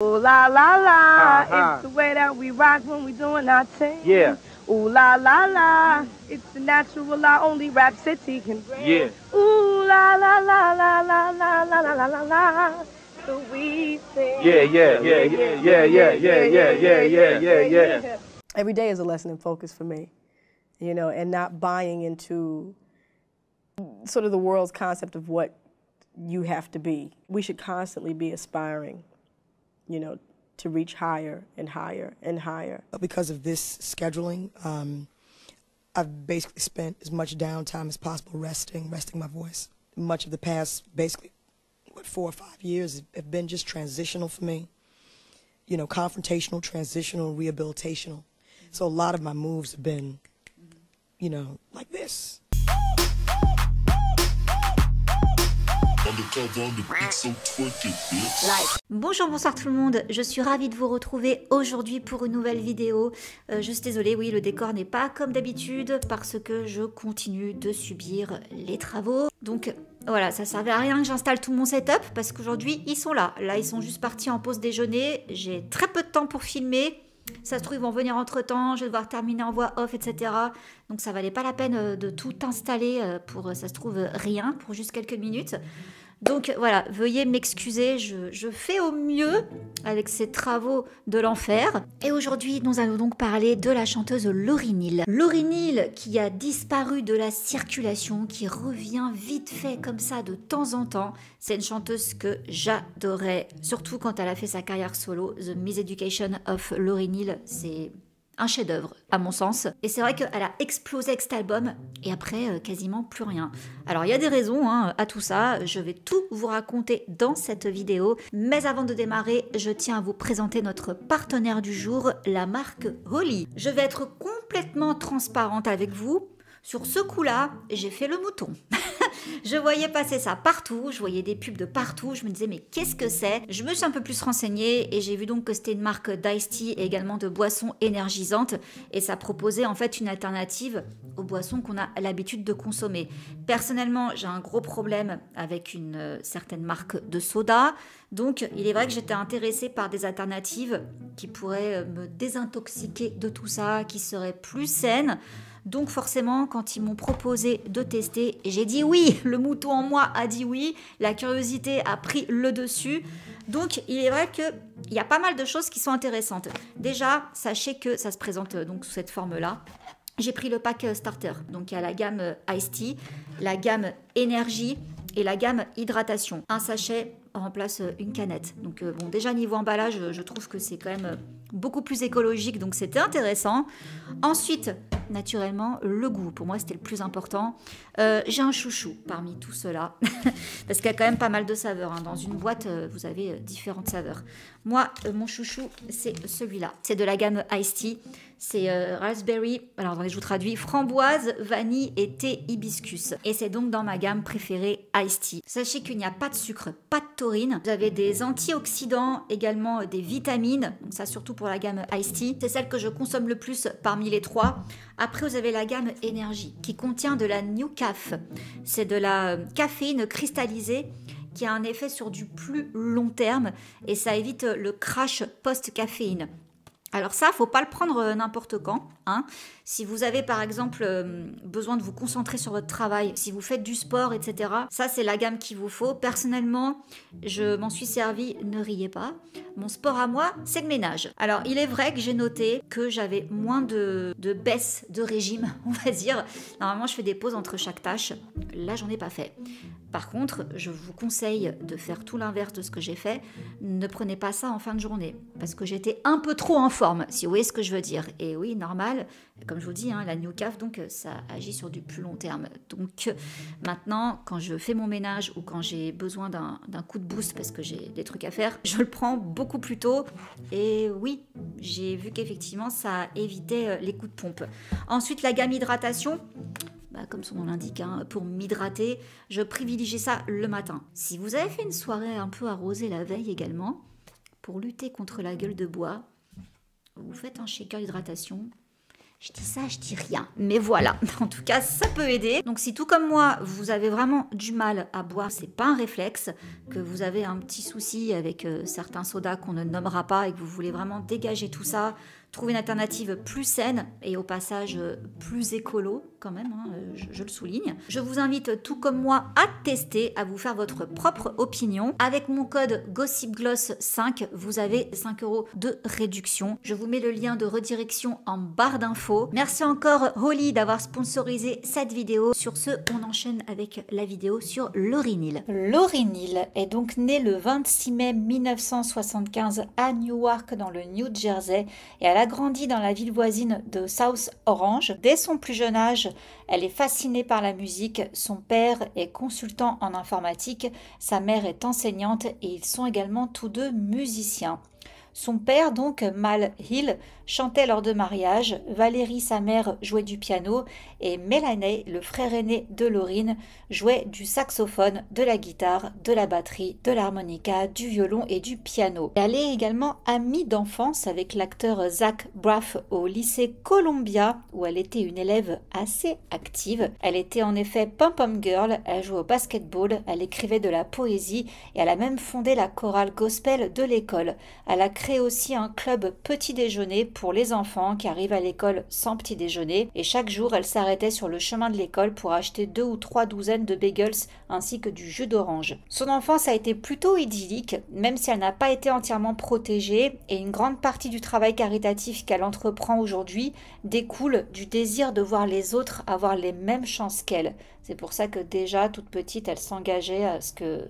Ooh la la la, it's the way that we rock when we doing our thing. Yeah. Ooh la la la, it's the natural law only Rap City can bring. Yeah. Ooh la la la la la la la la la la la, so we sing. Yeah. Every day is a lesson in focus for me, you know, and not buying into sort of the world's concept of what you have to be. We should constantly be aspiring, you know, to reach higher and higher and higher. Because of this scheduling, I've basically spent as much downtime as possible resting my voice. Much of the past, basically, 4 or 5 years have been just transitional for me. You know, confrontational, transitional, rehabilitational. So a lot of my moves have been, you know, like this. Bonjour, bonsoir tout le monde, je suis ravie de vous retrouver aujourd'hui pour une nouvelle vidéo. Je suis désolée, oui, le décor n'est pas comme d'habitude parce que je continue de subir les travaux. Donc voilà, ça servait à rien que j'installe tout mon setup parce qu'aujourd'hui ils sont là. Là, ils sont juste partis en pause déjeuner, j'ai très peu de temps pour filmer. Ça se trouve, ils vont venir entre temps, je vais devoir terminer en voix off, etc. Donc ça valait pas la peine de tout installer pour, ça se trouve, rien, pour juste quelques minutes. Donc voilà, veuillez m'excuser, je fais au mieux avec ces travaux de l'enfer. Et aujourd'hui, nous allons donc parler de la chanteuse Lauryn Hill. Lauryn Hill qui a disparu de la circulation, qui revient vite fait comme ça de temps en temps. C'est une chanteuse que j'adorais, surtout quand elle a fait sa carrière solo. The Miseducation of Lauryn Hill, c'est un chef-d'œuvre à mon sens. Et c'est vrai qu'elle a explosé avec cet album et après quasiment plus rien. Alors il y a des raisons à tout ça, je vais tout vous raconter dans cette vidéo. Mais avant de démarrer, je tiens à vous présenter notre partenaire du jour, la marque Holly. Je vais être complètement transparente avec vous. Sur ce coup-là, j'ai fait le mouton. Je voyais passer ça partout, je voyais des pubs de partout, je me disais mais qu'est-ce que c'est? Je me suis un peu plus renseignée et j'ai vu donc que c'était une marque d'Ice Tea et également de boissons énergisantes et ça proposait en fait une alternative aux boissons qu'on a l'habitude de consommer. Personnellement, j'ai un gros problème avec une certaine marque de soda, donc il est vrai que j'étais intéressée par des alternatives qui pourraient me désintoxiquer de tout ça, qui seraient plus saines. Donc forcément, quand ils m'ont proposé de tester, j'ai dit oui, le mouton en moi a dit oui, la curiosité a pris le dessus. Donc il est vrai qu'il y a pas mal de choses qui sont intéressantes. Déjà, sachez que ça se présente donc sous cette forme-là. J'ai pris le pack starter, donc il y a la gamme Ice Tea, la gamme énergie et la gamme hydratation. Un sachet remplace une canette. Donc bon, déjà niveau emballage, je trouve que c'est quand même beaucoup plus écologique, donc c'était intéressant. Ensuite, naturellement, le goût. Pour moi, c'était le plus important. J'ai un chouchou parmi tout cela, parce qu'il y a quand même pas mal de saveurs. Dans une boîte, vous avez différentes saveurs. Moi, mon chouchou, c'est celui-là. C'est de la gamme Ice Tea. C'est raspberry, alors attendez, je vous traduis, framboise, vanille et thé hibiscus. Et c'est donc dans ma gamme préférée Ice Tea. Sachez qu'il n'y a pas de sucre, pas de taurine. Vous avez des antioxydants, également des vitamines. Donc ça, surtout pour la gamme Ice Tea. C'est celle que je consomme le plus parmi les trois. Après, vous avez la gamme énergie qui contient de la New Caf. C'est de la caféine cristallisée qui a un effet sur du plus long terme et ça évite le crash post-caféine. Alors ça, faut pas le prendre n'importe quand. Si vous avez par exemple besoin de vous concentrer sur votre travail, si vous faites du sport, etc. Ça, c'est la gamme qu'il vous faut. Personnellement, je m'en suis servi, ne riez pas. Mon sport à moi, c'est le ménage. Alors, il est vrai que j'ai noté que j'avais moins de baisse de régime, on va dire. Normalement, je fais des pauses entre chaque tâche. Là, j'en ai pas fait. Par contre, je vous conseille de faire tout l'inverse de ce que j'ai fait. Ne prenez pas ça en fin de journée parce que j'étais un peu trop en forme, si vous voyez ce que je veux dire. Et oui, normal, comme je vous dis, la New Caf, donc ça agit sur du plus long terme. Donc maintenant, quand je fais mon ménage ou quand j'ai besoin d'un coup de boost parce que j'ai des trucs à faire, je le prends beaucoup plus tôt. Et oui, j'ai vu qu'effectivement, ça évitait les coups de pompe. Ensuite, la gamme hydratation. Comme son nom l'indique, pour m'hydrater, je privilégie ça le matin. Si vous avez fait une soirée un peu arrosée la veille également, pour lutter contre la gueule de bois, vous faites un shaker hydratation Je dis ça, je dis rien. Mais voilà, en tout cas, ça peut aider. Donc si tout comme moi, vous avez vraiment du mal à boire, c'est pas un réflexe, que vous avez un petit souci avec certains sodas qu'on ne nommera pas et que vous voulez vraiment dégager tout ça, trouver une alternative plus saine et au passage plus écolo quand même, hein, je le souligne. Je vous invite tout comme moi à tester, à vous faire votre propre opinion. Avec mon code GossipGloss5, vous avez 5 € de réduction. Je vous mets le lien de redirection en barre d'infos. Merci encore Holly d'avoir sponsorisé cette vidéo. Sur ce, on enchaîne avec la vidéo sur Lauryn Hill. Lauryn Hill est donc née le 26 mai 1975 à Newark dans le New Jersey et elle a grandi dans la ville voisine de South Orange. Dès son plus jeune âge, elle est fascinée par la musique. Son père est consultant en informatique, sa mère est enseignante et ils sont également tous deux musiciens. Son père, donc Mal Hill, chantait lors de mariage, Valérie, sa mère, jouait du piano et Melanie, le frère aîné de Lauryn, jouait du saxophone, de la guitare, de la batterie, de l'harmonica, du violon et du piano. Elle est également amie d'enfance avec l'acteur Zach Braff au lycée Columbia où elle était une élève assez active. Elle était en effet pom-pom girl, elle jouait au basketball, elle écrivait de la poésie et elle a même fondé la chorale gospel de l'école. Elle a créé aussi un club petit déjeuner pour les enfants qui arrivent à l'école sans petit déjeuner et chaque jour elle s'arrêtait sur le chemin de l'école pour acheter 2 ou 3 douzaines de bagels ainsi que du jus d'orange. Son enfance a été plutôt idyllique même si elle n'a pas été entièrement protégée et une grande partie du travail caritatif qu'elle entreprend aujourd'hui découle du désir de voir les autres avoir les mêmes chances qu'elle. C'est pour ça que déjà toute petite elle s'engageait à ce que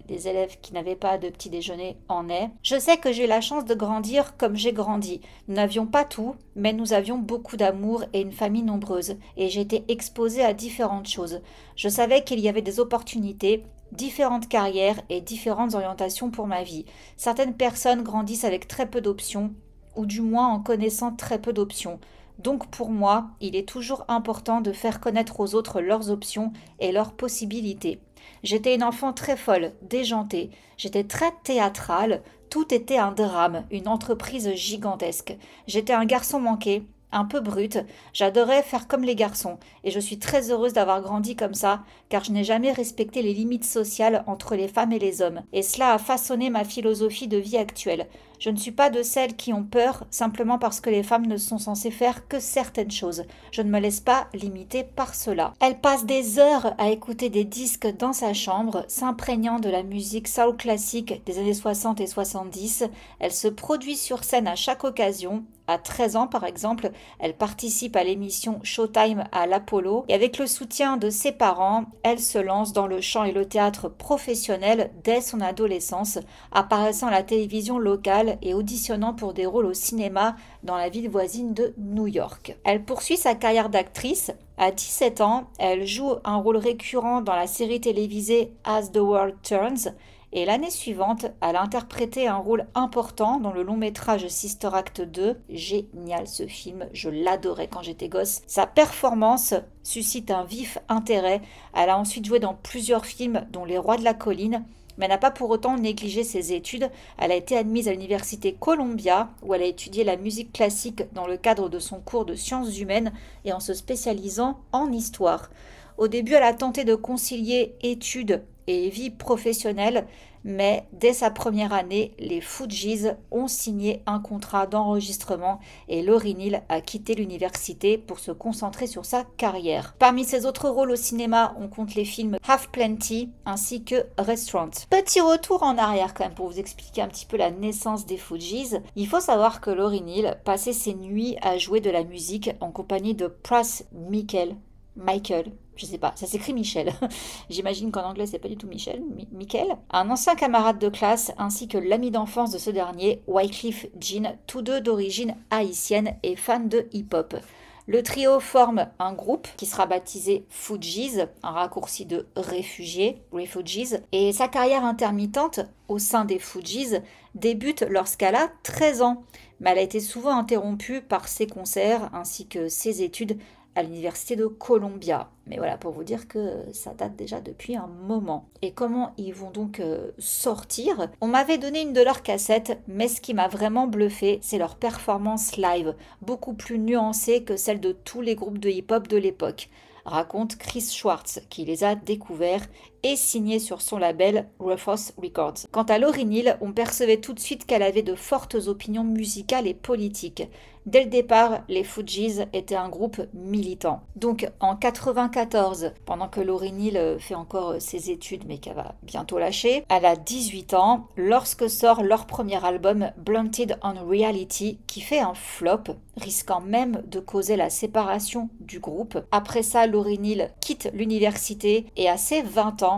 les élèves qui n'avaient pas de petit déjeuner en aient. Je sais que j'ai eu la chance de grandir comme j'ai grandi. Nous n'avions pas tout, mais nous avions beaucoup d'amour et une famille nombreuse. Et j'étais exposée à différentes choses. Je savais qu'il y avait des opportunités, différentes carrières et différentes orientations pour ma vie. Certaines personnes grandissent avec très peu d'options, ou du moins en connaissant très peu d'options. Donc pour moi, il est toujours important de faire connaître aux autres leurs options et leurs possibilités. J'étais une enfant très folle, déjantée, j'étais très théâtrale, tout était un drame, une entreprise gigantesque. J'étais un garçon manqué, un peu brute, j'adorais faire comme les garçons et je suis très heureuse d'avoir grandi comme ça car je n'ai jamais respecté les limites sociales entre les femmes et les hommes et cela a façonné ma philosophie de vie actuelle. Je ne suis pas de celles qui ont peur simplement parce que les femmes ne sont censées faire que certaines choses. Je ne me laisse pas limiter par cela. Elle passe des heures à écouter des disques dans sa chambre, s'imprégnant de la musique soul classique des années 60 et 70. Elle se produit sur scène à chaque occasion. À 13 ans, par exemple, elle participe à l'émission Showtime à l'Apollo et avec le soutien de ses parents, elle se lance dans le chant et le théâtre professionnel dès son adolescence, apparaissant à la télévision locale et auditionnant pour des rôles au cinéma dans la ville voisine de New York. Elle poursuit sa carrière d'actrice. À 17 ans, elle joue un rôle récurrent dans la série télévisée As the World Turns. Et l'année suivante, elle a interprété un rôle important dans le long métrage Sister Act 2. Génial ce film, je l'adorais quand j'étais gosse. Sa performance suscite un vif intérêt. Elle a ensuite joué dans plusieurs films, dont Les Rois de la Colline, mais n'a pas pour autant négligé ses études. Elle a été admise à l'université Columbia, où elle a étudié la musique classique dans le cadre de son cours de sciences humaines et en se spécialisant en histoire. Au début, elle a tenté de concilier études et vie professionnelle, mais dès sa première année, les Fugees ont signé un contrat d'enregistrement et Lauryn Hill a quitté l'université pour se concentrer sur sa carrière. Parmi ses autres rôles au cinéma, on compte les films Have Plenty ainsi que Restaurant. Petit retour en arrière quand même pour vous expliquer un petit peu la naissance des Fugees. Il faut savoir que Lauryn Hill passait ses nuits à jouer de la musique en compagnie de Pras Michael, je sais pas, ça s'écrit Michel. J'imagine qu'en anglais c'est pas du tout Michel, Michael. Un ancien camarade de classe ainsi que l'ami d'enfance de ce dernier, Wyclef Jean, tous deux d'origine haïtienne et fans de hip-hop. Le trio forme un groupe qui sera baptisé Fugees, un raccourci de réfugiés, Refugees, et sa carrière intermittente au sein des Fugees débute lorsqu'elle a 13 ans. Mais elle a été souvent interrompue par ses concerts ainsi que ses études à l'université de Columbia. Mais voilà, pour vous dire que ça date déjà depuis un moment. Et comment ils vont donc sortir? On m'avait donné une de leurs cassettes, mais ce qui m'a vraiment bluffé, c'est leur performance live, beaucoup plus nuancée que celle de tous les groupes de hip-hop de l'époque, raconte Chris Schwartz, qui les a découverts et signés sur son label Rufus Records. Quant à Lauryn Hill, on percevait tout de suite qu'elle avait de fortes opinions musicales et politiques. Dès le départ, les Fugees étaient un groupe militant. Donc en 94, pendant que Lauryn Hill fait encore ses études mais qu'elle va bientôt lâcher, elle a 18 ans lorsque sort leur premier album Blunted on Reality qui fait un flop, risquant même de causer la séparation du groupe. Après ça, Lauryn Hill quitte l'université et à ses 20 ans,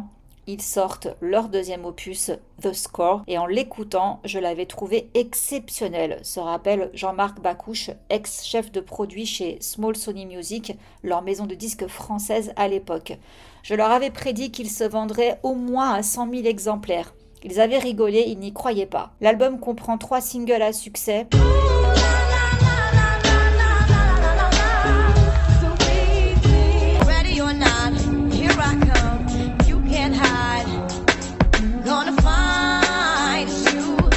ils sortent leur deuxième opus, The Score, et en l'écoutant, je l'avais trouvé exceptionnel, se rappelle Jean-Marc Bacouche, ex-chef de produit chez Small Sony Music, leur maison de disques française à l'époque. Je leur avais prédit qu'ils se vendraient au moins à 100 000 exemplaires. Ils avaient rigolé, ils n'y croyaient pas. L'album comprend 3 singles à succès.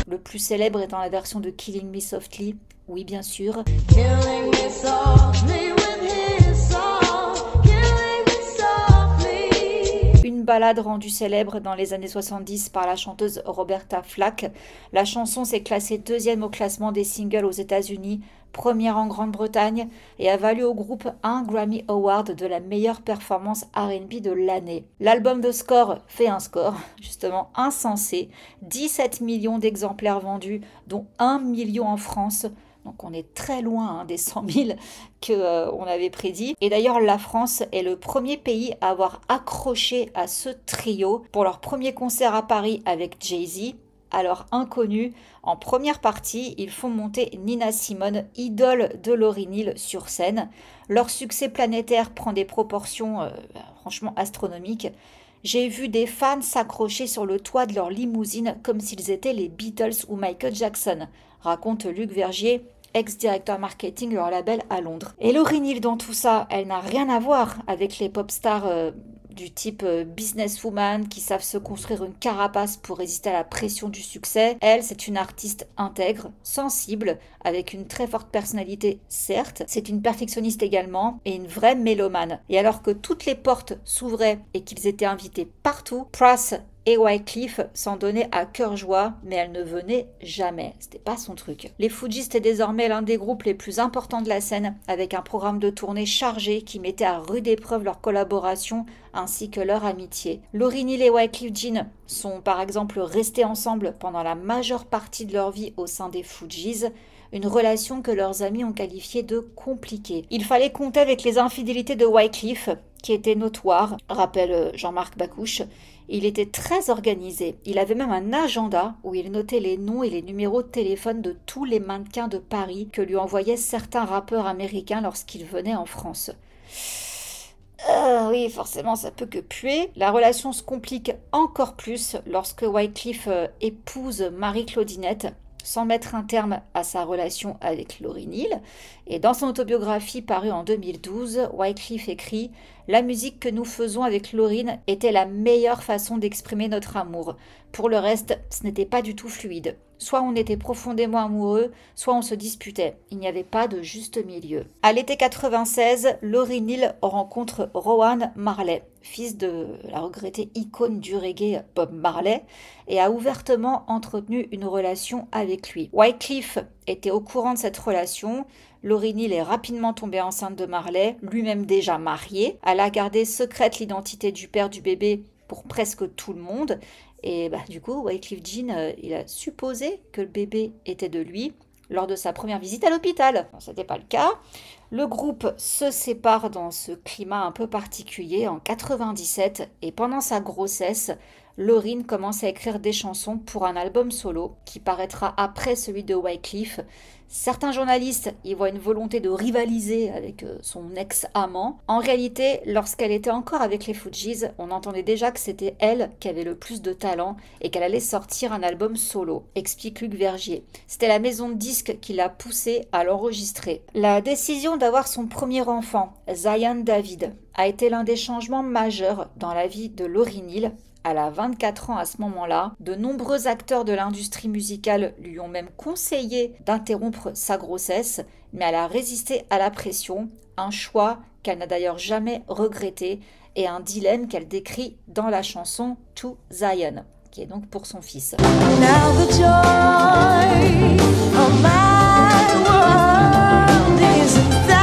Le plus célèbre étant la version de Killing Me Softly, oui bien sûr. Killing me softly with his song, killing me softly. Une ballade rendue célèbre dans les années 70 par la chanteuse Roberta Flack. La chanson s'est classée 2e au classement des singles aux États-Unis, première en Grande-Bretagne, et a valu au groupe un Grammy Award de la meilleure performance R&B de l'année. L'album The Score fait un score, justement insensé, 17 millions d'exemplaires vendus, dont 1 million en France. Donc on est très loin des 100 000 qu'on avait prédit. Et d'ailleurs, la France est le premier pays à avoir accroché à ce trio pour leur premier concert à Paris avec Jay-Z. Alors inconnus, en première partie, ils font monter Nina Simone, idole de Lauryn Hill, sur scène. Leur succès planétaire prend des proportions franchement astronomiques. J'ai vu des fans s'accrocher sur le toit de leur limousine comme s'ils étaient les Beatles ou Michael Jackson, raconte Luc Vergier, ex-directeur marketing de leur label à Londres. Et Lauryn Hill dans tout ça, elle n'a rien à voir avec les pop stars du type businesswoman qui savent se construire une carapace pour résister à la pression du succès. Elle, c'est une artiste intègre, sensible, avec une très forte personnalité, certes. C'est une perfectionniste également et une vraie mélomane. Et alors que toutes les portes s'ouvraient et qu'ils étaient invités partout, Pras et Wyclef s'en donnaient à cœur joie, mais elle ne venait jamais. C'était pas son truc. Les Fugees étaient désormais l'un des groupes les plus importants de la scène, avec un programme de tournée chargé qui mettait à rude épreuve leur collaboration ainsi que leur amitié. Lauryn Hill et Wyclef Jean sont par exemple restés ensemble pendant la majeure partie de leur vie au sein des Fugees, une relation que leurs amis ont qualifiée de compliquée. Il fallait compter avec les infidélités de Wyclef, qui étaient notoires, rappelle Jean-Marc Bacouche. Il était très organisé. Il avait même un agenda où il notait les noms et les numéros de téléphone de tous les mannequins de Paris que lui envoyaient certains rappeurs américains lorsqu'ils venaient en France. Oui, forcément, ça peut que puer. La relation se complique encore plus lorsque Wyclef épouse Marie-Claudinette, sans mettre un terme à sa relation avec Lauryn Hill. Et dans son autobiographie parue en 2012, Wyclef écrit « La musique que nous faisons avec Lauryn était la meilleure façon d'exprimer notre amour. Pour le reste, ce n'était pas du tout fluide. Soit on était profondément amoureux, soit on se disputait. Il n'y avait pas de juste milieu. » À l'été 96, Lauryn Hill rencontre Rowan Marley, fils de la regrettée icône du reggae Bob Marley, et a ouvertement entretenu une relation avec lui. Wyclef était au courant de cette relation. Lauryn Hill est rapidement tombée enceinte de Marley, lui-même déjà marié. Elle a gardé secrète l'identité du père du bébé pour presque tout le monde. Et du coup, Wyclef Jean, il a supposé que le bébé était de lui lors de sa première visite à l'hôpital. Ce n'était pas le cas. Le groupe se sépare dans ce climat un peu particulier en 97 et pendant sa grossesse, Lauryn commence à écrire des chansons pour un album solo qui paraîtra après celui de Wyclef. Certains journalistes y voient une volonté de rivaliser avec son ex-amant. En réalité, lorsqu'elle était encore avec les Fugees, on entendait déjà que c'était elle qui avait le plus de talent et qu'elle allait sortir un album solo, explique Luc Vergier. C'était la maison de disques qui l'a poussée à l'enregistrer. La décision d'avoir son premier enfant, Zion David, a été l'un des changements majeurs dans la vie de Lauryn Hill. Elle a 24 ans à ce moment-là. De nombreux acteurs de l'industrie musicale lui ont même conseillé d'interrompre sa grossesse, mais elle a résisté à la pression, un choix qu'elle n'a d'ailleurs jamais regretté et un dilemme qu'elle décrit dans la chanson To Zion, qui est donc pour son fils. Now the joy of my world is in Zion.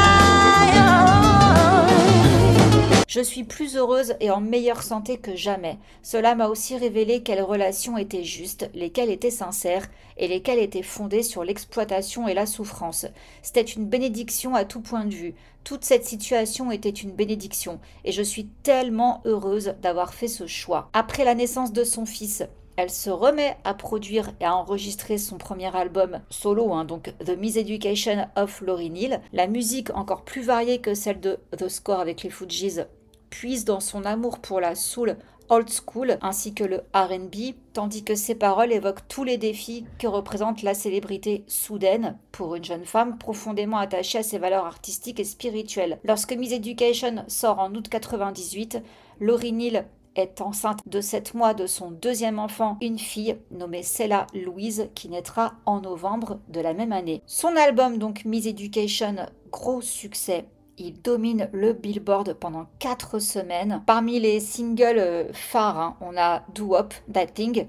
Je suis plus heureuse et en meilleure santé que jamais. Cela m'a aussi révélé quelles relations étaient justes, lesquelles étaient sincères et lesquelles étaient fondées sur l'exploitation et la souffrance. C'était une bénédiction à tout point de vue. Toute cette situation était une bénédiction et je suis tellement heureuse d'avoir fait ce choix. Après la naissance de son fils, elle se remet à produire et à enregistrer son premier album solo, donc The Miseducation of Lauryn Hill. La musique, encore plus variée que celle de The Score avec les Fugees, puise dans son amour pour la soul old school ainsi que le R&B, tandis que ses paroles évoquent tous les défis que représente la célébrité soudaine pour une jeune femme profondément attachée à ses valeurs artistiques et spirituelles. Lorsque Miseducation sort en août 98, Lauryn Hill est enceinte de 7 mois de son deuxième enfant, une fille nommée Cella Louise, qui naîtra en novembre de la même année. Son album, donc Miseducation, gros succès. Il domine le Billboard pendant 4 semaines. Parmi les singles phares, on a Do Wop, That Thing.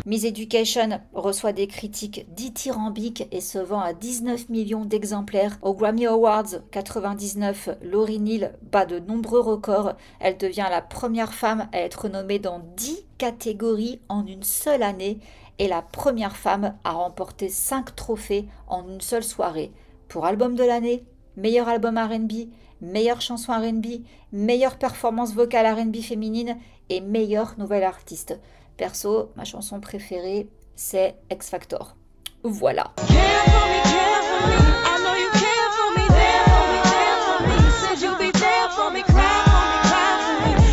Miseducation reçoit des critiques dithyrambiques et se vend à 19 millions d'exemplaires. Aux Grammy Awards 99, Lauryn Hill bat de nombreux records. Elle devient la première femme à être nommée dans 10 catégories en une seule année et la première femme à remporter 5 trophées en une seule soirée. Pour album de l'année, meilleur album R&B, meilleure chanson R&B, meilleure performance vocale R&B féminine et meilleure nouvelle artiste. Perso, ma chanson préférée, c'est X Factor. Voilà.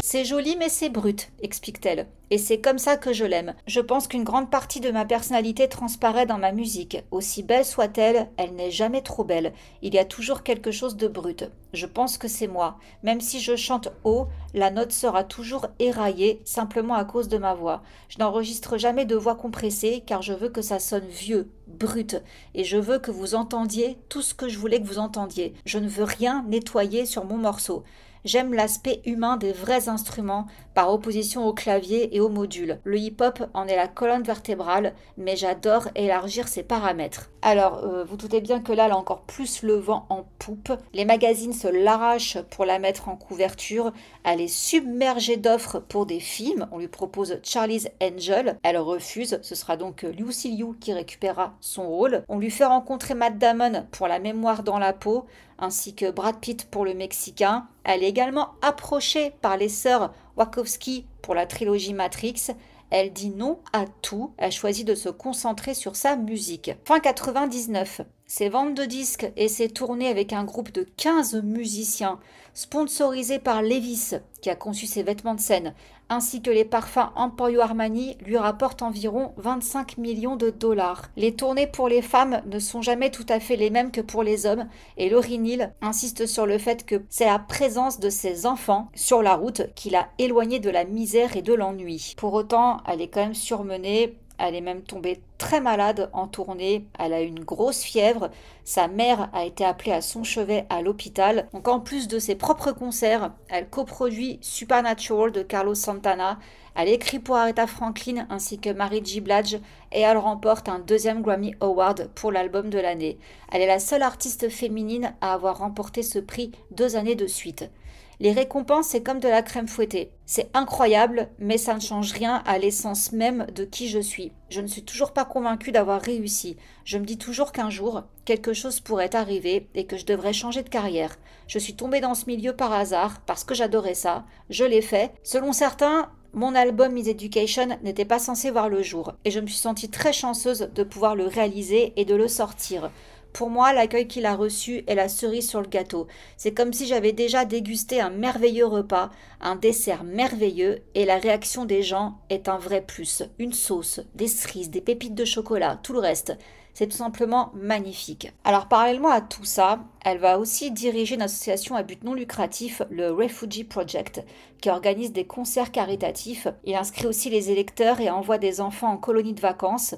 C'est joli mais c'est brut, explique-t-elle. Et c'est comme ça que je l'aime. Je pense qu'une grande partie de ma personnalité transparaît dans ma musique. Aussi belle soit-elle, elle n'est jamais trop belle. Il y a toujours quelque chose de brut. Je pense que c'est moi. Même si je chante haut, la note sera toujours éraillée simplement à cause de ma voix. Je n'enregistre jamais de voix compressée car je veux que ça sonne vieux, brut. Et je veux que vous entendiez tout ce que je voulais que vous entendiez. Je ne veux rien nettoyer sur mon morceau. J'aime l'aspect humain des vrais instruments par opposition au clavier et au module. Le hip-hop en est la colonne vertébrale, mais j'adore élargir ses paramètres. Alors, vous doutez bien que là, elle a encore plus le vent en poupe. Les magazines se l'arrachent pour la mettre en couverture. Elle est submergée d'offres pour des films. On lui propose Charlie's Angel. Elle refuse. Ce sera donc Lucy Liu qui récupérera son rôle. On lui fait rencontrer Matt Damon pour La mémoire dans la peau, ainsi que Brad Pitt pour Le Mexicain. Elle est également approchée par les sœurs Wachowski pour la trilogie Matrix. Elle dit non à tout, elle choisit de se concentrer sur sa musique. Fin 99, ses ventes de disques et ses tournées avec un groupe de 15 musiciens, sponsorisés par Levi's, qui a conçu ses vêtements de scène, ainsi que les parfums Emporio Armani, lui rapportent environ 25 millions de dollars. Les tournées pour les femmes ne sont jamais tout à fait les mêmes que pour les hommes, et Lauryn Hill insiste sur le fait que c'est la présence de ses enfants sur la route qui l'a éloignée de la misère et de l'ennui. Pour autant, elle est quand même surmenée. Elle est même tombée très malade en tournée, elle a eu une grosse fièvre, sa mère a été appelée à son chevet à l'hôpital. Donc en plus de ses propres concerts, elle coproduit Supernatural de Carlos Santana, elle écrit pour Aretha Franklin ainsi que Mary J. Blige et elle remporte un 2e Grammy Award pour l'album de l'année. Elle est la seule artiste féminine à avoir remporté ce prix 2 années de suite. Les récompenses, c'est comme de la crème fouettée. C'est incroyable, mais ça ne change rien à l'essence même de qui je suis. Je ne suis toujours pas convaincue d'avoir réussi. Je me dis toujours qu'un jour, quelque chose pourrait arriver et que je devrais changer de carrière. Je suis tombée dans ce milieu par hasard, parce que j'adorais ça. Je l'ai fait. Selon certains, mon album Miss Education n'était pas censé voir le jour. Et je me suis sentie très chanceuse de pouvoir le réaliser et de le sortir. Pour moi, l'accueil qu'il a reçu est la cerise sur le gâteau. C'est comme si j'avais déjà dégusté un merveilleux repas, un dessert merveilleux, et la réaction des gens est un vrai plus. Une sauce, des cerises, des pépites de chocolat, tout le reste. C'est tout simplement magnifique. Alors parallèlement à tout ça, elle va aussi diriger une association à but non lucratif, le Refugee Project, qui organise des concerts caritatifs. Il inscrit aussi les électeurs et envoie des enfants en colonie de vacances.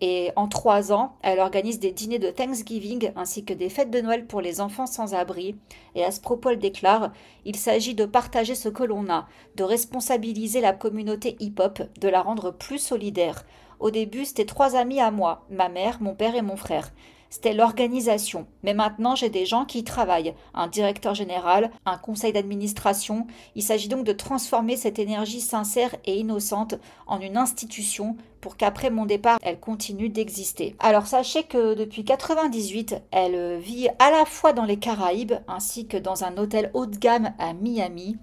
Et en 3 ans, elle organise des dîners de Thanksgiving ainsi que des fêtes de Noël pour les enfants sans abri. Et à ce propos, elle déclare « Il s'agit de partager ce que l'on a, de responsabiliser la communauté hip-hop, de la rendre plus solidaire. Au début, c'était 3 amis à moi, ma mère, mon père et mon frère. C'était l'organisation. Mais maintenant, j'ai des gens qui y travaillent, un directeur général, un conseil d'administration. Il s'agit donc de transformer cette énergie sincère et innocente en une institution pour qu'après mon départ, elle continue d'exister. Alors sachez que depuis 1998, elle vit à la fois dans les Caraïbes ainsi que dans un hôtel haut de gamme à Miami.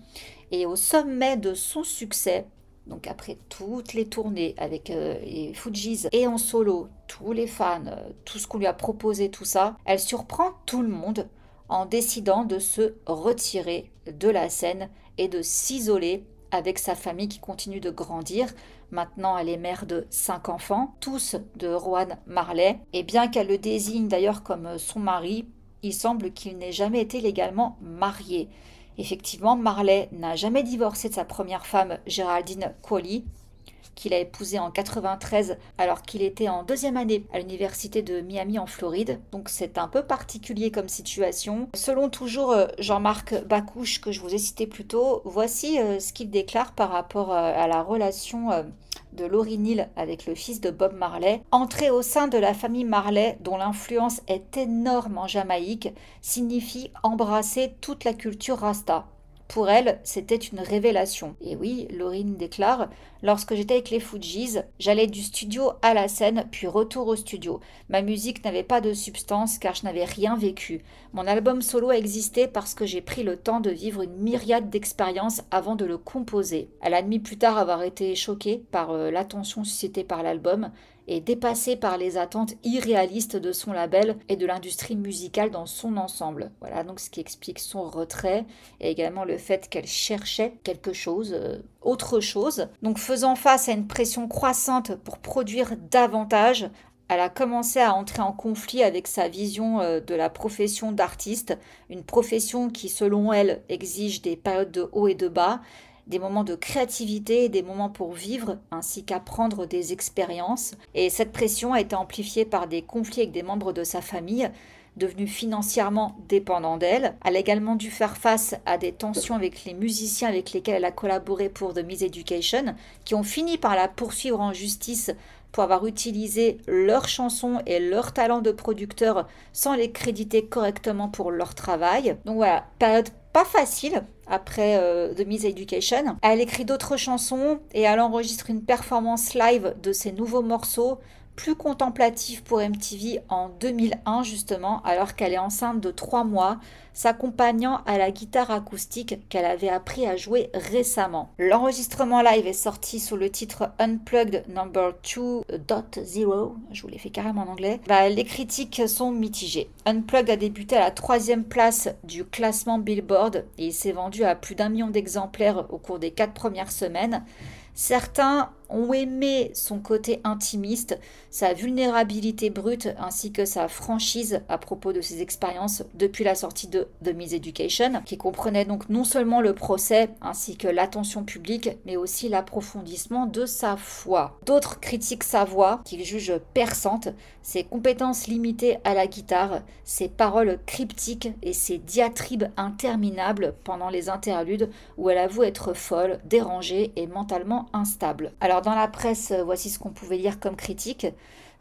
Et au sommet de son succès, donc après toutes les tournées avec les Fujis et en solo, tous les fans, tout ce qu'on lui a proposé, tout ça, elle surprend tout le monde en décidant de se retirer de la scène et de s'isoler avec sa famille qui continue de grandir. Maintenant, elle est mère de 5 enfants, tous de Rowan Marley. Et bien qu'elle le désigne d'ailleurs comme son mari, il semble qu'il n'ait jamais été légalement marié. Effectivement, Marley n'a jamais divorcé de sa première femme, Geraldine Qualley, qu'il a épousée en 1993 alors qu'il était en 2e année à l'université de Miami en Floride. Donc c'est un peu particulier comme situation. Selon toujours Jean-Marc Bacouche que je vous ai cité plus tôt, voici ce qu'il déclare par rapport à la relation de Lauryn Hill avec le fils de Bob Marley. Entrer au sein de la famille Marley, dont l'influence est énorme en Jamaïque, signifie embrasser toute la culture Rasta. Pour elle, c'était une révélation. Et oui, Lauryn déclare « Lorsque j'étais avec les Fujis, j'allais du studio à la scène, puis retour au studio. Ma musique n'avait pas de substance car je n'avais rien vécu. Mon album solo a existé parce que j'ai pris le temps de vivre une myriade d'expériences avant de le composer. » Elle a admis plus tard avoir été choquée par l'attention suscitée par l'album et dépassée par les attentes irréalistes de son label et de l'industrie musicale dans son ensemble. Voilà donc ce qui explique son retrait et également le fait qu'elle cherchait quelque chose, autre chose. Donc faisant face à une pression croissante pour produire davantage, elle a commencé à entrer en conflit avec sa vision de la profession d'artiste, une profession qui selon elle exige des périodes de haut et de bas, des moments de créativité, des moments pour vivre, ainsi qu'apprendre des expériences. Et cette pression a été amplifiée par des conflits avec des membres de sa famille, devenus financièrement dépendants d'elle. Elle a également dû faire face à des tensions avec les musiciens avec lesquels elle a collaboré pour The Miss Education, qui ont fini par la poursuivre en justice pour avoir utilisé leurs chansons et leur talent de producteur sans les créditer correctement pour leur travail. Donc voilà, période pas facile après The Miss Education. Elle écrit d'autres chansons et elle enregistre une performance live de ses nouveaux morceaux plus contemplatif pour MTV en 2001 justement, alors qu'elle est enceinte de 3 mois, s'accompagnant à la guitare acoustique qu'elle avait appris à jouer récemment. L'enregistrement live est sorti sous le titre Unplugged No. 2.0, je vous l'ai fait carrément en anglais. Les critiques sont mitigées. Unplugged a débuté à la 3e place du classement Billboard et il s'est vendu à plus d'1 million d'exemplaires au cours des 4 premières semaines. Certains ont aimé son côté intimiste, sa vulnérabilité brute ainsi que sa franchise à propos de ses expériences depuis la sortie de The Miss Education, qui comprenait donc non seulement le procès ainsi que l'attention publique, mais aussi l'approfondissement de sa foi. D'autres critiquent sa voix, qu'ils jugent perçante, ses compétences limitées à la guitare, ses paroles cryptiques et ses diatribes interminables pendant les interludes où elle avoue être folle, dérangée et mentalement instable. Alors dans la presse, voici ce qu'on pouvait lire comme critique.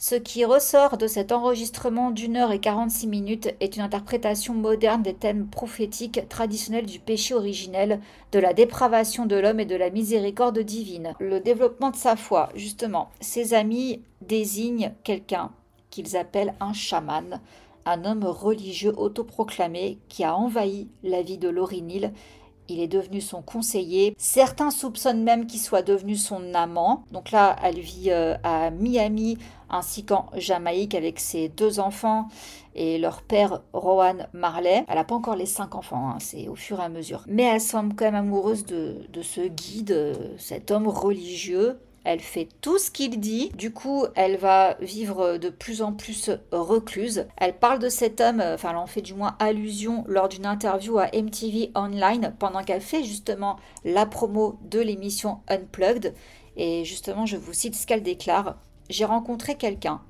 Ce qui ressort de cet enregistrement d'1h46 est une interprétation moderne des thèmes prophétiques traditionnels du péché originel, de la dépravation de l'homme et de la miséricorde divine. Le développement de sa foi, justement. Ses amis désignent quelqu'un qu'ils appellent un chaman, un homme religieux autoproclamé qui a envahi la vie de Lauryn Hill. Il est devenu son conseiller. Certains soupçonnent même qu'il soit devenu son amant. Donc là, elle vit à Miami ainsi qu'en Jamaïque avec ses 2 enfants et leur père Rowan Marley. Elle n'a pas encore les 5 enfants, hein, c'est au fur et à mesure. Mais elle semble quand même amoureuse de ce guide, cet homme religieux. Elle fait tout ce qu'il dit. Du coup, elle va vivre de plus en plus recluse. Elle parle de cet homme, enfin, elle en fait du moins allusion lors d'une interview à MTV Online pendant qu'elle fait justement la promo de l'émission Unplugged. Et justement, je vous cite ce qu'elle déclare. « J'ai rencontré quelqu'un.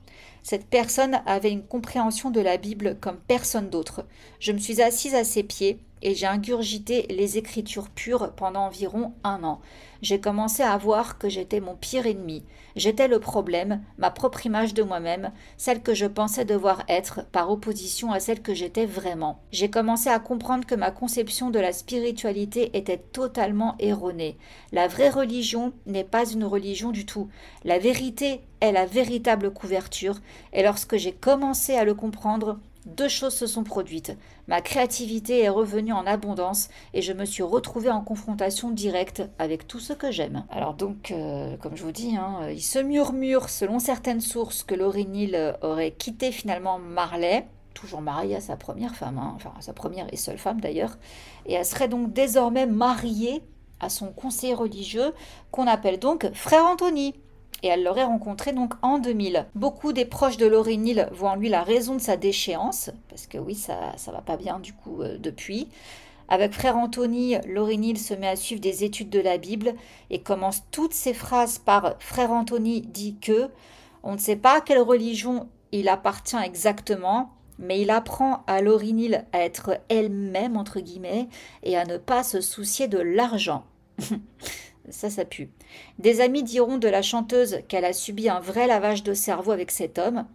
Cette personne avait une compréhension de la Bible comme personne d'autre. Je me suis assise à ses pieds et j'ai ingurgité les écritures pures pendant environ 1 an. J'ai commencé à voir que j'étais mon pire ennemi. J'étais le problème, ma propre image de moi-même, celle que je pensais devoir être, par opposition à celle que j'étais vraiment. J'ai commencé à comprendre que ma conception de la spiritualité était totalement erronée. La vraie religion n'est pas une religion du tout. La vérité est la véritable couverture, et lorsque j'ai commencé à le comprendre, 2 choses se sont produites. Ma créativité est revenue en abondance et je me suis retrouvée en confrontation directe avec tout ce que j'aime. » Alors donc, comme je vous dis, hein, il se murmure selon certaines sources que Lauryn Hill aurait quitté finalement Marley, toujours mariée à sa première femme, hein, enfin à sa première et seule femme d'ailleurs, et elle serait donc désormais mariée à son conseiller religieux qu'on appelle donc Frère Anthony. Et elle l'aurait rencontré donc en 2000. Beaucoup des proches de Lauryn Hill voient en lui la raison de sa déchéance, parce que oui, ça va pas bien du coup depuis. Avec Frère Anthony, Lauryn Hill se met à suivre des études de la Bible et commence toutes ses phrases par « Frère Anthony dit que ». On ne sait pas à quelle religion il appartient exactement, mais il apprend à Lauryn Hill à être elle-même, entre guillemets, et à ne pas se soucier de l'argent. Ça pue. Des amis diront de la chanteuse qu'elle a subi un vrai lavage de cerveau avec cet homme.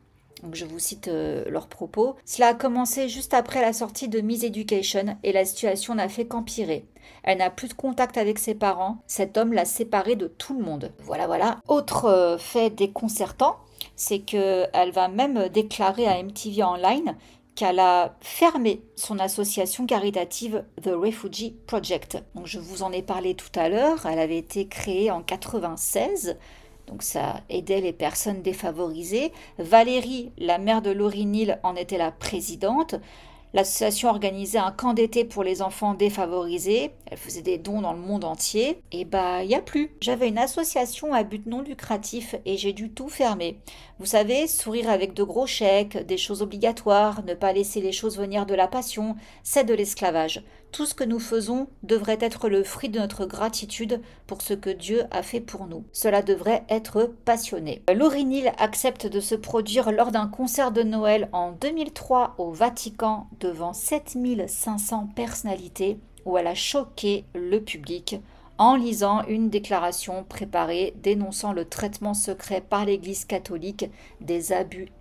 Donc je vous cite leurs propos. Cela a commencé juste après la sortie de Miss Education et la situation n'a fait qu'empirer. Elle n'a plus de contact avec ses parents. Cet homme l'a séparée de tout le monde. Voilà. Autre fait déconcertant, c'est qu'elle va même déclarer à MTV Online qu'elle a fermé son association caritative The Refugee Project. Donc je vous en ai parlé tout à l'heure, elle avait été créée en 1996, donc ça aidait les personnes défavorisées. Valérie, la mère de Lauryn Hill, en était la présidente. L'association organisait un camp d'été pour les enfants défavorisés. Elle faisait des dons dans le monde entier. Et il n'y a plus. J'avais une association à but non lucratif et j'ai dû tout fermer. Vous savez, sourire avec de gros chèques, des choses obligatoires, ne pas laisser les choses venir de la passion, c'est de l'esclavage. Tout ce que nous faisons devrait être le fruit de notre gratitude pour ce que Dieu a fait pour nous. Cela devrait être passionné. Lauryn Hill accepte de se produire lors d'un concert de Noël en 2003 au Vatican devant 7500 personnalités où elle a choqué le public en lisant une déclaration préparée dénonçant le traitement secret par l'Église catholique des abus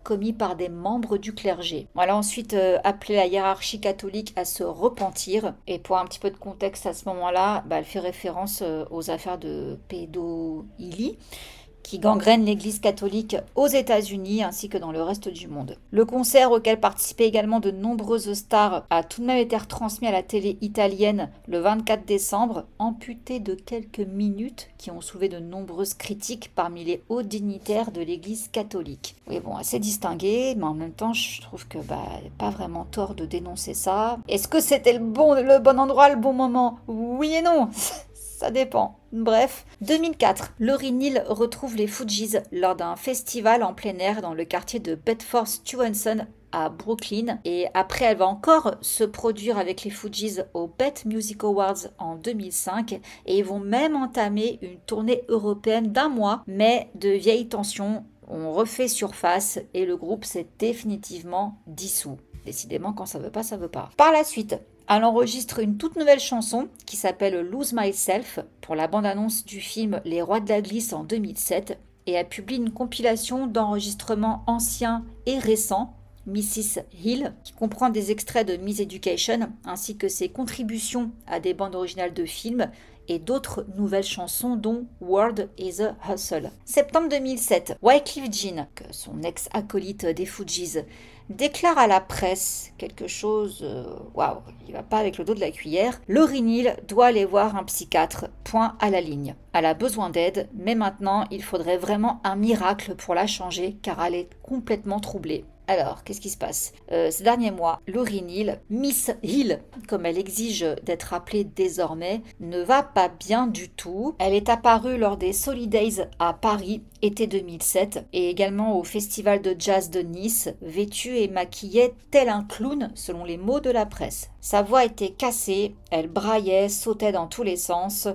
commis par des membres du clergé. Voilà, ensuite appelé la hiérarchie catholique à se repentir. Et pour un petit peu de contexte à ce moment-là, elle fait référence aux affaires de pédophilie qui gangrène l'Église catholique aux États-Unis ainsi que dans le reste du monde. Le concert auquel participaient également de nombreuses stars a tout de même été retransmis à la télé italienne le 24 décembre, amputé de quelques minutes qui ont soulevé de nombreuses critiques parmi les hauts dignitaires de l'Église catholique. Oui, bon, assez distingué, mais en même temps, je trouve que pas vraiment tort de dénoncer ça. Est-ce que c'était le bon endroit, le bon moment? Oui et non. Ça dépend. Bref, 2004, Lauryn Hill retrouve les Fugees lors d'un festival en plein air dans le quartier de Bedford-Stuyvesant à Brooklyn. Et après, elle va encore se produire avec les Fugees au BET Music Awards en 2005. Et ils vont même entamer une tournée européenne d'1 mois. Mais de vieilles tensions ont refait surface et le groupe s'est définitivement dissous. Décidément, quand ça veut pas, ça veut pas. Par la suite, elle enregistre une toute nouvelle chanson qui s'appelle Lose Myself pour la bande-annonce du film Les Rois de la Glisse en 2007. et elle publie une compilation d'enregistrements anciens et récents, Mrs. Hill, qui comprend des extraits de Miss Education ainsi que ses contributions à des bandes originales de films et d'autres nouvelles chansons dont World is a Hustle. Septembre 2007, Wyclef Jean, son ex-acolyte des Fugees, déclare à la presse quelque chose, waouh, il va pas avec le dos de la cuillère. Lauryn Hill doit aller voir un psychiatre, point à la ligne. Elle a besoin d'aide, mais maintenant il faudrait vraiment un miracle pour la changer car elle est complètement troublée. Alors, qu'est-ce qui se passe? Ces derniers mois, Lauryn Hill, Miss Hill, comme elle exige d'être appelée désormais, ne va pas bien du tout. Elle est apparue lors des Solidays à Paris, été 2007, et également au Festival de Jazz de Nice, vêtue et maquillée tel un clown, selon les mots de la presse. Sa voix était cassée, elle braillait, sautait dans tous les sens.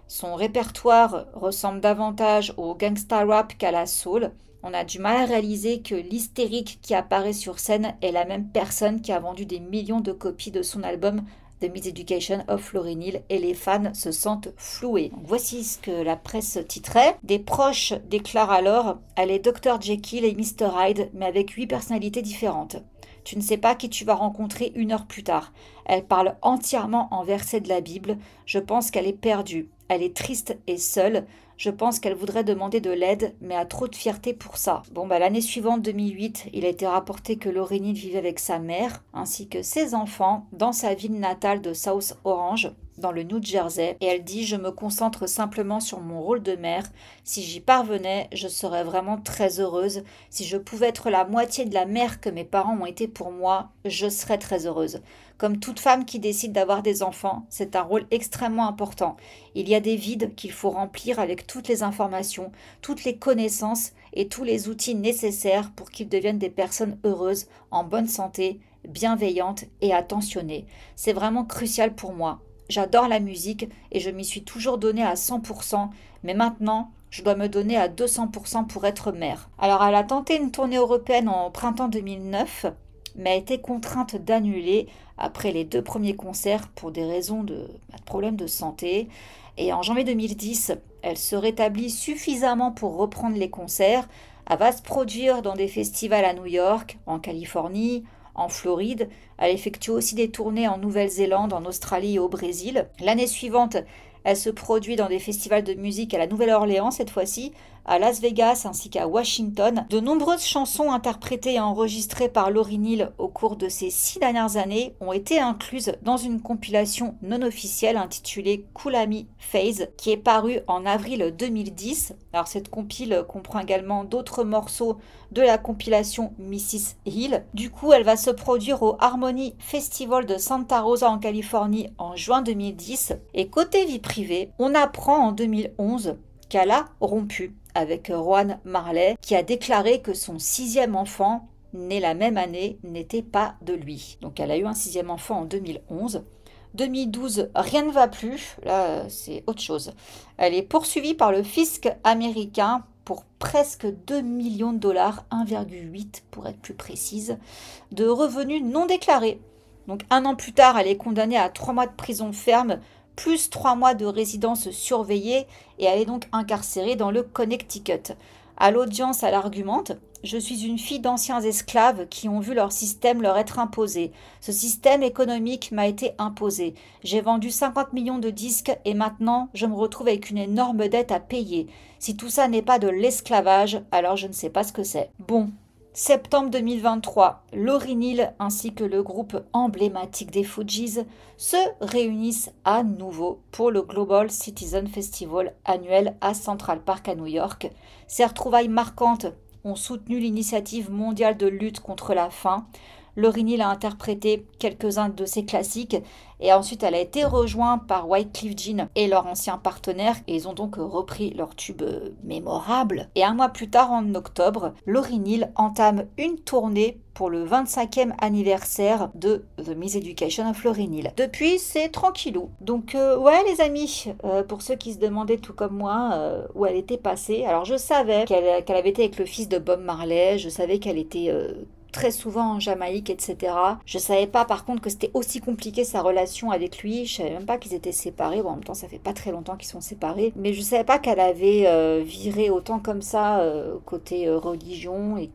Son répertoire ressemble davantage au gangsta rap qu'à la soul. On a du mal à réaliser que l'hystérique qui apparaît sur scène est la même personne qui a vendu des millions de copies de son album The Miss Education of Lauryn Hill et les fans se sentent floués. Donc voici ce que la presse titrait. Des proches déclarent alors « Elle est Dr Jekyll et Mr Hyde, mais avec 8 personnalités différentes. Tu ne sais pas qui tu vas rencontrer 1 heure plus tard. Elle parle entièrement en versets de la Bible. Je pense qu'elle est perdue. Elle est triste et seule. Je pense qu'elle voudrait demander de l'aide, mais a trop de fierté pour ça. » Bon, l'année suivante, 2008, il a été rapporté que Lauryn Hill vivait avec sa mère, ainsi que ses enfants, dans sa ville natale de South Orange, dans le New Jersey, et elle dit « Je me concentre simplement sur mon rôle de mère. Si j'y parvenais, je serais vraiment très heureuse. Si je pouvais être la moitié de la mère que mes parents ont été pour moi, je serais très heureuse. » Comme toute femme qui décide d'avoir des enfants, c'est un rôle extrêmement important. Il y a des vides qu'il faut remplir avec toutes les informations, toutes les connaissances et tous les outils nécessaires pour qu'ils deviennent des personnes heureuses, en bonne santé, bienveillantes et attentionnées. C'est vraiment crucial pour moi. J'adore la musique et je m'y suis toujours donnée à 100%, mais maintenant, je dois me donner à 200% pour être mère. Alors, elle a tenté une tournée européenne en printemps 2009, mais a été contrainte d'annuler après les 2 premiers concerts pour des raisons de problèmes de santé. Et en janvier 2010, elle se rétablit suffisamment pour reprendre les concerts. Elle va se produire dans des festivals à New York, en Californie, en Floride. Elle effectue aussi des tournées en Nouvelle-Zélande, en Australie et au Brésil. L'année suivante, elle se produit dans des festivals de musique à la Nouvelle-Orléans cette fois-ci, à Las Vegas ainsi qu'à Washington. De nombreuses chansons interprétées et enregistrées par Lauryn Hill au cours de ces 6 dernières années ont été incluses dans une compilation non officielle intitulée Cool Amy Phase qui est parue en avril 2010. Alors cette compile comprend également d'autres morceaux de la compilation Mrs. Hill. Du coup, elle va se produire au Harmony Festival de Santa Rosa en Californie en juin 2010. Et côté vie privée, on apprend en 2011 qu'elle a rompu avec Juan Marley, qui a déclaré que son 6e enfant, né la même année, n'était pas de lui. Donc elle a eu un 6e enfant en 2011. 2012, rien ne va plus, là c'est autre chose. Elle est poursuivie par le fisc américain pour presque 2 millions de dollars, 1,8 pour être plus précise, de revenus non déclarés. Donc 1 an plus tard, elle est condamnée à 3 mois de prison ferme, plus 3 mois de résidence surveillée, et elle est donc incarcérée dans le Connecticut. À l'audience, elle argumente « Je suis une fille d'anciens esclaves qui ont vu leur système leur être imposé. Ce système économique m'a été imposé. J'ai vendu 50 millions de disques et maintenant, je me retrouve avec une énorme dette à payer. Si tout ça n'est pas de l'esclavage, alors je ne sais pas ce que c'est. » Bon. Septembre 2023, Lauryn Hill ainsi que le groupe emblématique des Fugees se réunissent à nouveau pour le Global Citizen Festival annuel à Central Park à New York. Ces retrouvailles marquantes ont soutenu l'initiative mondiale de lutte contre la faim. Lauryn Hill a interprété quelques-uns de ses classiques et ensuite elle a été rejointe par Wyclef Jean et leur ancien partenaire et ils ont donc repris leur tube mémorable. Et 1 mois plus tard, en octobre, Lauryn Hill entame une tournée pour le 25e anniversaire de The Miss Education of Lauryn Hill. Depuis, c'est tranquillou. Donc ouais les amis, pour ceux qui se demandaient tout comme moi où elle était passée, alors je savais qu'elle avait été avec le fils de Bob Marley, je savais qu'elle était très souvent en Jamaïque, etc. Je savais pas par contre que c'était aussi compliqué sa relation avec lui. Je savais même pas qu'ils étaient séparés. Bon, en même temps, ça fait pas très longtemps qu'ils sont séparés. Mais je savais pas qu'elle avait viré autant comme ça côté religion et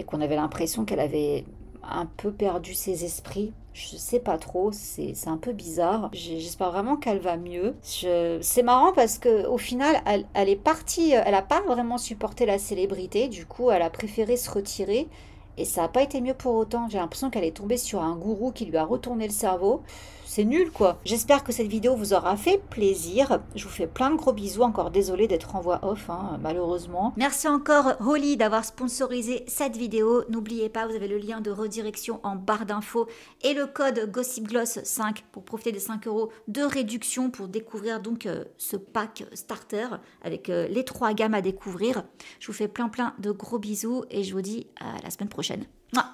qu'on avait l'impression qu'elle avait un peu perdu ses esprits. Je sais pas trop, c'est un peu bizarre. J'espère vraiment qu'elle va mieux. C'est marrant parce que au final, elle est partie, elle a pas vraiment supporté la célébrité. Du coup, elle a préféré se retirer. Et ça n'a pas été mieux pour autant. J'ai l'impression qu'elle est tombée sur un gourou qui lui a retourné le cerveau. C'est nul quoi. J'espère que cette vidéo vous aura fait plaisir. Je vous fais plein de gros bisous. Encore désolée d'être en voix off, hein, malheureusement. Merci encore Holly d'avoir sponsorisé cette vidéo. N'oubliez pas, vous avez le lien de redirection en barre d'infos et le code GossipGloss5 pour profiter des 5 € de réduction pour découvrir donc ce pack starter avec les 3 gammes à découvrir. Je vous fais plein de gros bisous et je vous dis à la semaine prochaine. Mouah.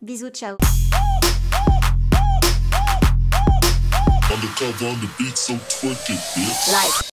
Bisous, ciao. Undercover on the beat, so twerk it, bitch. Like.